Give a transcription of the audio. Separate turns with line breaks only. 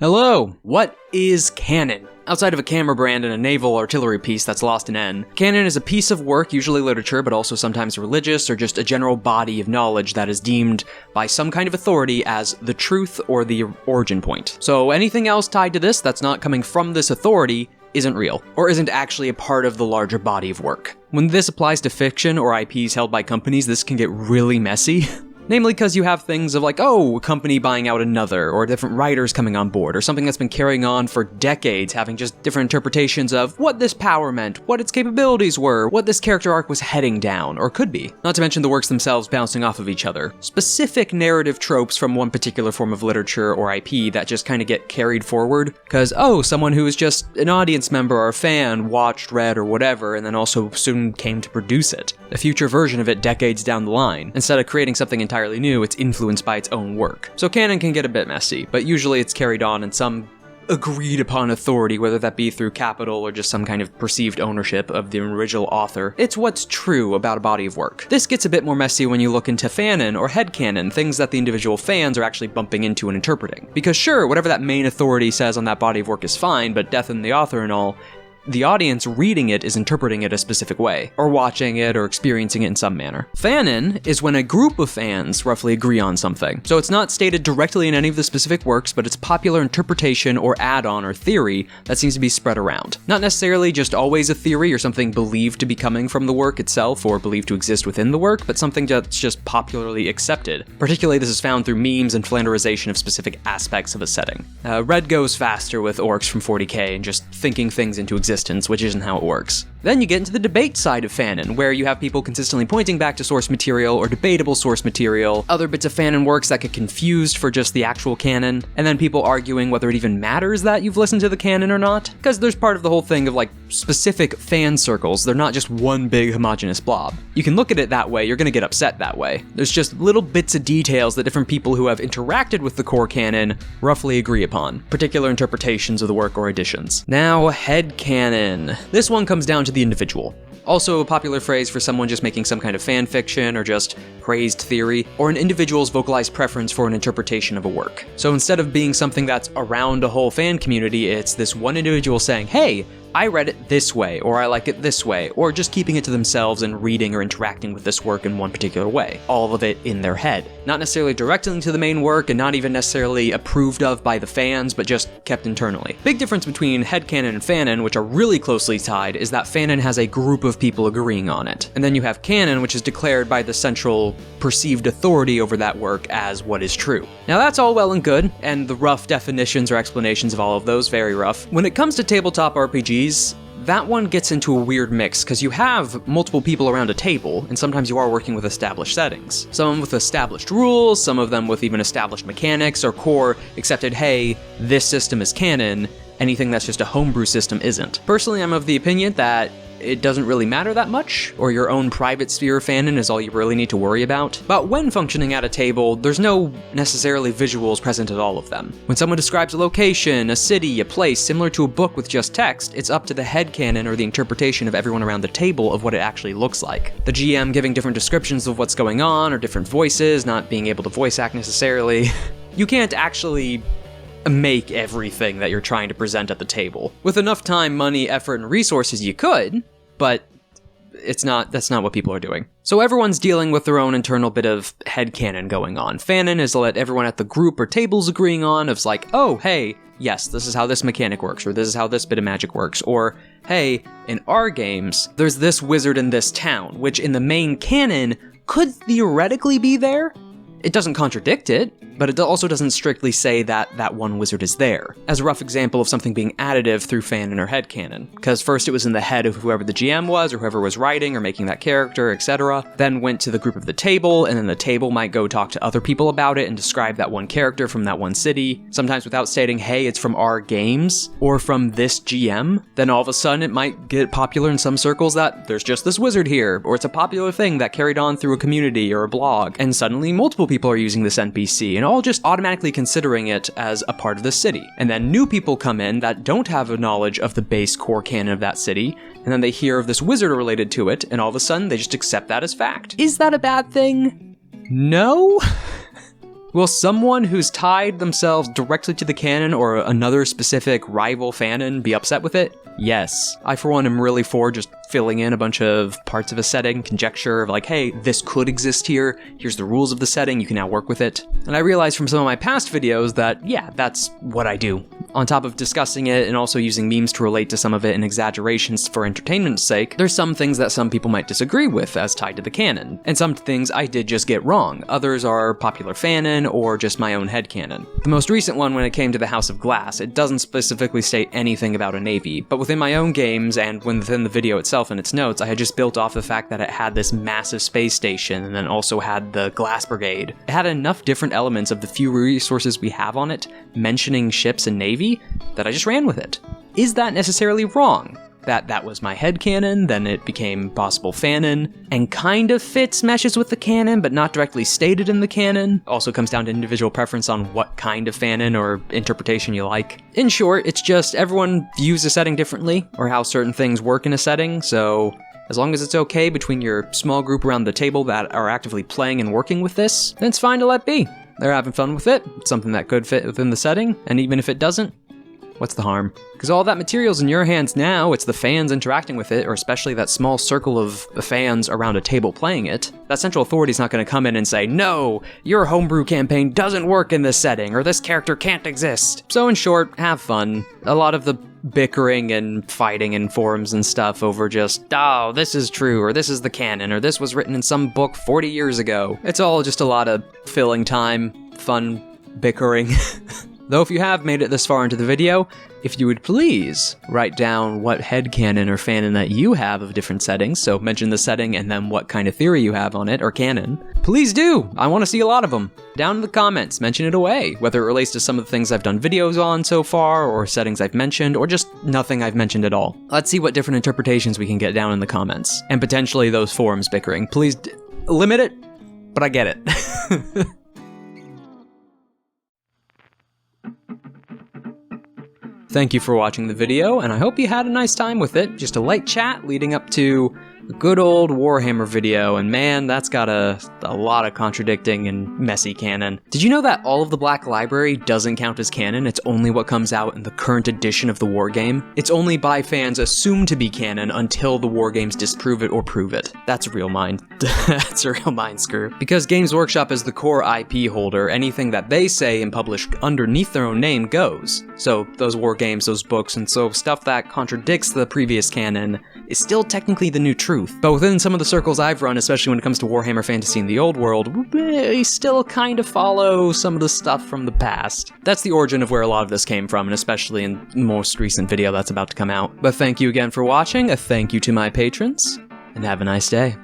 Hello! What is Canon? Outside of a camera brand and a naval artillery piece that's lost in N, Canon is a piece of work, usually literature, but also sometimes religious, or just a general body of knowledge that is deemed by some kind of authority as the truth or the origin point. So anything else tied to this that's not coming from this authority isn't real, or isn't actually a part of the larger body of work. When this applies to fiction or IPs held by companies, this can get really messy. Namely because you have things of like, oh, a company buying out another, or different writers coming on board, or something that's been carrying on for decades, having just different interpretations of what this power meant, what its capabilities were, what this character arc was heading down, or could be. Not to mention the works themselves bouncing off of each other. Specific narrative tropes from one particular form of literature or IP that just kind of get carried forward, because, oh, someone who is just an audience member or a fan watched, read, or whatever, and then also soon came to produce it. A future version of it decades down the line. Instead of creating something entirely new, it's influenced by its own work. So canon can get a bit messy, but usually it's carried on in some agreed upon authority, whether that be through capital or just some kind of perceived ownership of the original author. It's what's true about a body of work. This gets a bit more messy when you look into fanon or headcanon, things that the individual fans are actually bumping into and interpreting. Because sure, whatever that main authority says on that body of work is fine, but death in the author and all, the audience reading it is interpreting it a specific way, or watching it or experiencing it in some manner. Fanon is when a group of fans roughly agree on something. So it's not stated directly in any of the specific works, but it's popular interpretation or add-on or theory that seems to be spread around. Not necessarily just always a theory or something believed to be coming from the work itself or believed to exist within the work, but something that's just popularly accepted. Particularly this is found through memes and flanderization of specific aspects of a setting. Red goes faster with orcs from 40k and just thinking things into existence, which isn't how it works. Then you get into the debate side of Fanon, where you have people consistently pointing back to source material or debatable source material, other bits of Fanon works that get confused for just the actual canon, and then people arguing whether it even matters that you've listened to the canon or not, because there's part of the whole thing of like specific fan circles, they're not just one big homogenous blob. You can look at it that way, you're gonna get upset that way. There's just little bits of details that different people who have interacted with the core canon roughly agree upon, particular interpretations of the work or editions. Now, headcanon. This one comes down to the individual. Also a popular phrase for someone just making some kind of fan fiction or just praised theory, or an individual's vocalized preference for an interpretation of a work. So instead of being something that's around a whole fan community, it's this one individual saying, hey, I read it this way, or I like it this way, or just keeping it to themselves and reading or interacting with this work in one particular way. All of it in their head. Not necessarily directly to the main work, and not even necessarily approved of by the fans, but just kept internally. Big difference between headcanon and fanon, which are really closely tied, is that fanon has a group of people agreeing on it. And then you have canon, which is declared by the central perceived authority over that work as what is true. Now that's all well and good, and the rough definitions or explanations of all of those, very rough. When it comes to tabletop RPGs, that one gets into a weird mix, because you have multiple people around a table, and sometimes you are working with established settings. Some with established rules, some of them with even established mechanics or core accepted, hey, this system is canon, anything that's just a homebrew system isn't. Personally, I'm of the opinion that it doesn't really matter that much, or your own private sphere of fanon is all you really need to worry about. But when functioning at a table, there's no necessarily visuals present at all of them. When someone describes a location, a city, a place, similar to a book with just text, it's up to the headcanon or the interpretation of everyone around the table of what it actually looks like. The GM giving different descriptions of what's going on, or different voices, not being able to voice act necessarily. You can't actually make everything that you're trying to present at the table. With enough time, money, effort, and resources, you could, but that's not what people are doing. So everyone's dealing with their own internal bit of headcanon going on. Fanon is to let everyone at the group or tables agreeing on of like, oh, hey, yes, this is how this mechanic works, or this is how this bit of magic works, or hey, in our games, there's this wizard in this town, which in the main canon could theoretically be there. It doesn't contradict it, but it also doesn't strictly say that that one wizard is there. As a rough example of something being additive through fanon or headcanon. Because first it was in the head of whoever the GM was, or whoever was writing or making that character, etc. Then went to the group of the table, and then the table might go talk to other people about it and describe that one character from that one city, sometimes without stating, hey, it's from our games, or from this GM. Then all of a sudden it might get popular in some circles that there's just this wizard here, or it's a popular thing that carried on through a community or a blog, and suddenly multiple people are using this NPC, and all just automatically considering it as a part of the city. And then new people come in that don't have a knowledge of the base core canon of that city, and then they hear of this wizard related to it, and all of a sudden they just accept that as fact. Is that a bad thing? No? Will someone who's tied themselves directly to the canon or another specific rival Fanon be upset with it? Yes. I, for one, am really for just filling in a bunch of parts of a setting, conjecture of like, hey, this could exist here, here's the rules of the setting, you can now work with it. And I realized from some of my past videos that, yeah, that's what I do. On top of discussing it and also using memes to relate to some of it and exaggerations for entertainment's sake, there's some things that some people might disagree with as tied to the canon. And some things I did just get wrong. Others are popular Fanon or just my own headcanon. The most recent one, when it came to the House of Glass, it doesn't specifically state anything about a navy, but within my own games and within the video itself and its notes, I had just built off the fact that it had this massive space station and then also had the Glass Brigade. It had enough different elements of the few resources we have on it, mentioning ships and navy, that I just ran with it. Is that necessarily wrong? That was my headcanon, then it became possible Fanon, and kind of fits, meshes with the canon, but not directly stated in the canon. Also comes down to individual preference on what kind of Fanon or interpretation you like. In short, it's just everyone views a setting differently, or how certain things work in a setting, so as long as it's okay between your small group around the table that are actively playing and working with this, then it's fine to let be. They're having fun with it, it's something that could fit within the setting, and even if it doesn't, what's the harm? Because all that material's in your hands now, it's the fans interacting with it, or especially that small circle of fans around a table playing it. That central authority's not going to come in and say, no, your homebrew campaign doesn't work in this setting, or this character can't exist. So in short, have fun. A lot of the bickering and fighting in forums and stuff over just, oh, this is true, or this is the canon, or this was written in some book 40 years ago. It's all just a lot of filling time, fun bickering. Though if you have made it this far into the video, if you would please write down what headcanon or Fanon that you have of different settings, so mention the setting and then what kind of theory you have on it, or canon. Please do! I want to see a lot of them. Down in the comments, mention it away, whether it relates to some of the things I've done videos on so far, or settings I've mentioned, or just nothing I've mentioned at all. Let's see what different interpretations we can get down in the comments. And potentially those forums bickering. Please limit it, but I get it. Thank you for watching the video, and I hope you had a nice time with it. Just a light chat leading up to a good old Warhammer video, and man, that's got a lot of contradicting and messy canon. Did you know that all of the Black Library doesn't count as canon? It's only what comes out in the current edition of the wargame. It's only by fans assumed to be canon until the wargames disprove it or prove it. That's a real mind. That's a real mind screw. Because Games Workshop is the core IP holder, anything that they say and publish underneath their own name goes. So those wargames, those books, and so stuff that contradicts the previous canon is still technically the new truth. But within some of the circles I've run, especially when it comes to Warhammer Fantasy in the old world, we still kind of follow some of the stuff from the past. That's the origin of where a lot of this came from, and especially in the most recent video that's about to come out. But thank you again for watching, a thank you to my patrons, and have a nice day.